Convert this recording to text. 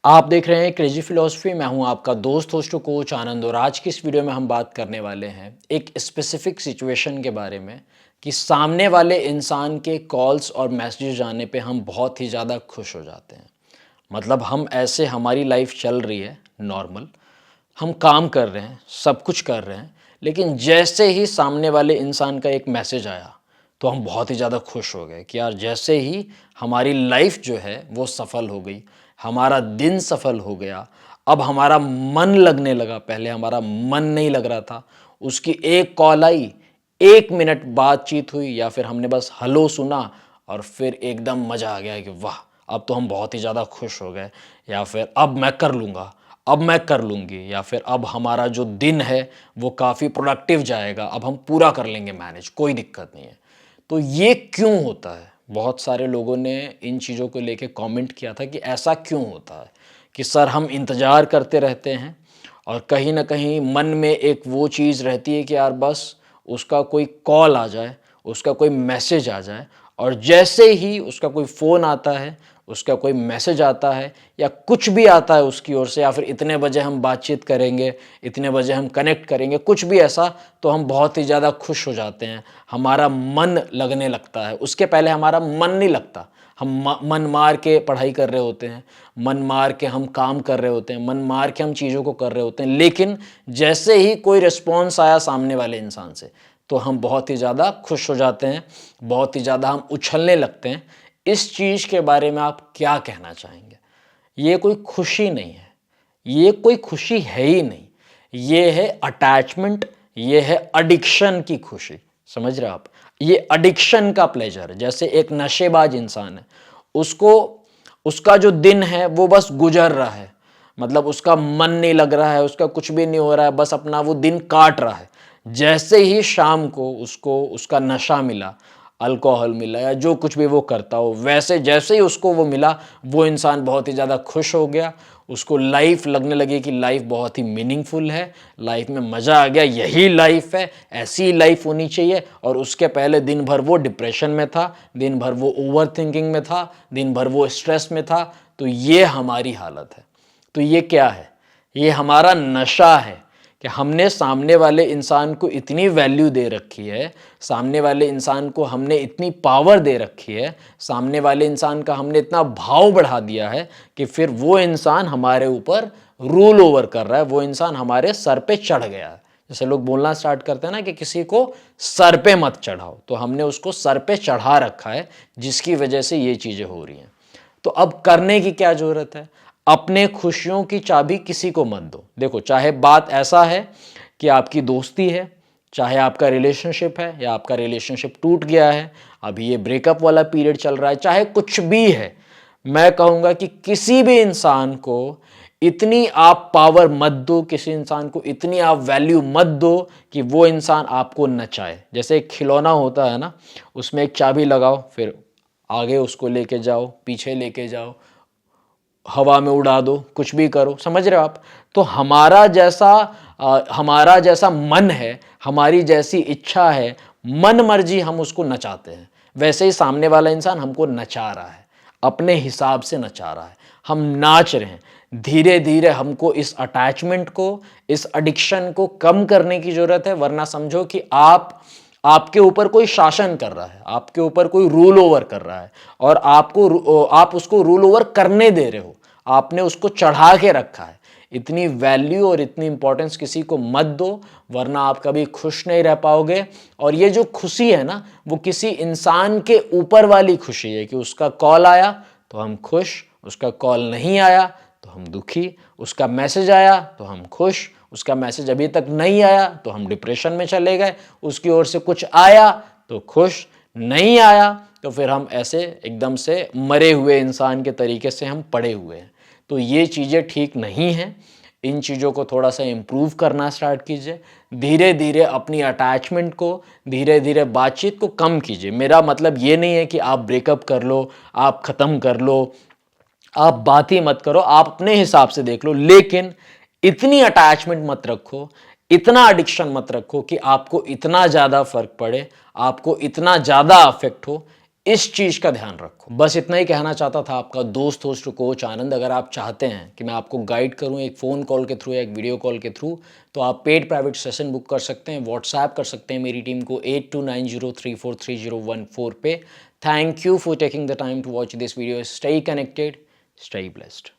आप देख रहे हैं क्रेजी फिलॉसफी। मैं हूं आपका दोस्त होस्ट कोच आनंद और आज की इस वीडियो में हम बात करने वाले हैं एक स्पेसिफिक सिचुएशन के बारे में कि सामने वाले इंसान के कॉल्स और मैसेजेस आने पे हम बहुत ही ज़्यादा खुश हो जाते हैं। मतलब हम ऐसे हमारी लाइफ चल रही है नॉर्मल, हम काम कर रहे हैं, सब कुछ कर रहे हैं, लेकिन जैसे ही सामने वाले इंसान का एक मैसेज आया तो हम बहुत ही ज़्यादा खुश हो गए कि यार जैसे ही हमारी लाइफ जो है वो सफल हो गई, हमारा दिन सफल हो गया। अब हमारा मन लगने लगा, पहले हमारा मन नहीं लग रहा था। उसकी एक कॉल आई, 1 मिनट बातचीत हुई या फिर हमने बस हेलो सुना और फिर एकदम मज़ा आ गया कि वाह, अब तो हम बहुत ही ज़्यादा खुश हो गए। या फिर अब मैं कर लूँगा, अब मैं कर लूँगी, या फिर अब हमारा जो दिन है वो काफ़ी प्रोडक्टिव जाएगा, अब हम पूरा कर लेंगे मैनेज, कोई दिक्कत नहीं है। तो ये क्यों होता है? बहुत सारे लोगों ने इन चीज़ों को लेके कमेंट किया था कि ऐसा क्यों होता है कि सर हम इंतज़ार करते रहते हैं और कहीं ना कहीं मन में एक वो चीज़ रहती है कि यार बस उसका कोई कॉल आ जाए, उसका कोई मैसेज आ जाए, और जैसे ही उसका कोई फ़ोन आता है, उसका कोई मैसेज आता है या कुछ भी आता है उसकी ओर से, या फिर इतने बजे हम बातचीत करेंगे, इतने बजे हम कनेक्ट करेंगे, कुछ भी ऐसा, तो हम बहुत ही ज़्यादा खुश हो जाते हैं, हमारा मन लगने लगता है। उसके पहले हमारा मन नहीं लगता, हम मन मार के पढ़ाई कर रहे होते हैं, मन मार के हम काम कर रहे होते हैं, मन मार के हम चीज़ों को कर रहे होते हैं, लेकिन जैसे ही कोई रिस्पॉन्स आया सामने वाले इंसान से तो हम बहुत ही ज़्यादा खुश हो जाते हैं, बहुत ही ज़्यादा हम उछलने लगते हैं। इस चीज़ के बारे में आप क्या कहना चाहेंगे? ये कोई खुशी नहीं है, ये कोई खुशी है ही नहीं, ये है अटैचमेंट, ये है एडिक्शन की खुशी। समझ रहे हो आप? ये एडिक्शन का प्लेजर है। जैसे एक नशेबाज इंसान है, उसको उसका जो दिन है वो बस गुजर रहा है, मतलब उसका मन नहीं लग रहा है, उसका कुछ भी नहीं हो रहा है, बस अपना वो दिन काट रहा है। जैसे ही शाम को उसको उसका नशा मिला, अल्कोहल मिला या जो कुछ भी वो करता हो, वैसे जैसे ही उसको वो मिला, वो इंसान बहुत ही ज़्यादा खुश हो गया। उसको लाइफ लगने लगी कि लाइफ बहुत ही मीनिंगफुल है, लाइफ में मज़ा आ गया, यही लाइफ है, ऐसी ही लाइफ होनी चाहिए। और उसके पहले दिन भर वो डिप्रेशन में था, दिन भर वो ओवर थिंकिंग में था, दिन भर वो स्ट्रेस में था। तो ये हमारी हालत है। तो ये क्या है? ये हमारा नशा है कि हमने सामने वाले इंसान को इतनी वैल्यू दे रखी है, सामने वाले इंसान को हमने इतनी पावर दे रखी है, सामने वाले इंसान का हमने इतना भाव बढ़ा दिया है कि फिर वो इंसान हमारे ऊपर रूल ओवर कर रहा है, वो इंसान हमारे सर पे चढ़ गया है। जैसे लोग बोलना स्टार्ट करते हैं ना कि किसी को सर पे मत चढ़ाओ, तो हमने उसको सर पे चढ़ा रखा है, जिसकी वजह से ये चीज़ें हो रही हैं। तो अब करने की क्या ज़रूरत है? अपने खुशियों की चाबी किसी को मत दो। देखो, चाहे बात ऐसा है कि आपकी दोस्ती है, चाहे आपका रिलेशनशिप है या आपका रिलेशनशिप टूट गया है, अभी ये ब्रेकअप वाला पीरियड चल रहा है, चाहे कुछ भी है, मैं कहूँगा कि किसी भी इंसान को इतनी आप पावर मत दो, किसी इंसान को इतनी आप वैल्यू मत दो कि वो इंसान आपको नचाए। जैसे एक खिलौना होता है ना, उसमें एक चाबी लगाओ, फिर आगे उसको लेके जाओ, पीछे लेके जाओ, हवा में उड़ा दो, कुछ भी करो। समझ रहे हो आप? तो हमारा जैसा मन है, हमारी जैसी इच्छा है, मन मर्जी हम उसको नचाते हैं। वैसे ही सामने वाला इंसान हमको नचा रहा है, अपने हिसाब से नचा रहा है, हम नाच रहे हैं। धीरे धीरे हमको इस अटैचमेंट को, इस एडिक्शन को कम करने की जरूरत है, वरना समझो कि आपके ऊपर कोई शासन कर रहा है, आपके ऊपर कोई रूल ओवर कर रहा है, और आप उसको रूल ओवर करने दे रहे हो, आपने उसको चढ़ा के रखा है। इतनी वैल्यू और इतनी इंपॉर्टेंस किसी को मत दो, वरना आप कभी खुश नहीं रह पाओगे। और ये जो खुशी है ना, वो किसी इंसान के ऊपर वाली खुशी है कि उसका कॉल आया तो हम खुश, उसका कॉल नहीं आया तो हम दुखी, उसका मैसेज आया तो हम खुश, उसका मैसेज अभी तक नहीं आया तो हम डिप्रेशन में चले गए, उसकी ओर से कुछ आया तो खुश, नहीं आया तो फिर हम ऐसे एकदम से मरे हुए इंसान के तरीके से हम पड़े हुए हैं। तो ये चीज़ें ठीक नहीं हैं। इन चीज़ों को थोड़ा सा इम्प्रूव करना स्टार्ट कीजिए। धीरे धीरे अपनी अटैचमेंट को, धीरे धीरे बातचीत को कम कीजिए। मेरा मतलब ये नहीं है कि आप ब्रेकअप कर लो, आप ख़त्म कर लो, आप बात ही मत करो, आप अपने हिसाब से देख लो, लेकिन इतनी अटैचमेंट मत रखो, इतना एडिक्शन मत रखो कि आपको इतना ज़्यादा फर्क पड़े, आपको इतना ज़्यादा अफेक्ट हो। इस चीज़ का ध्यान रखो। बस इतना ही कहना चाहता था आपका दोस्त होस्ट कोच आनंद। अगर आप चाहते हैं कि मैं आपको गाइड करूं एक फ़ोन कॉल के थ्रू या एक वीडियो कॉल के थ्रू, तो आप पेड प्राइवेट सेशन बुक कर सकते हैं, व्हाट्सएप कर सकते हैं मेरी टीम को 8290343014 पे। Thank you for taking the time to watch this video. Stay connected, stay blessed.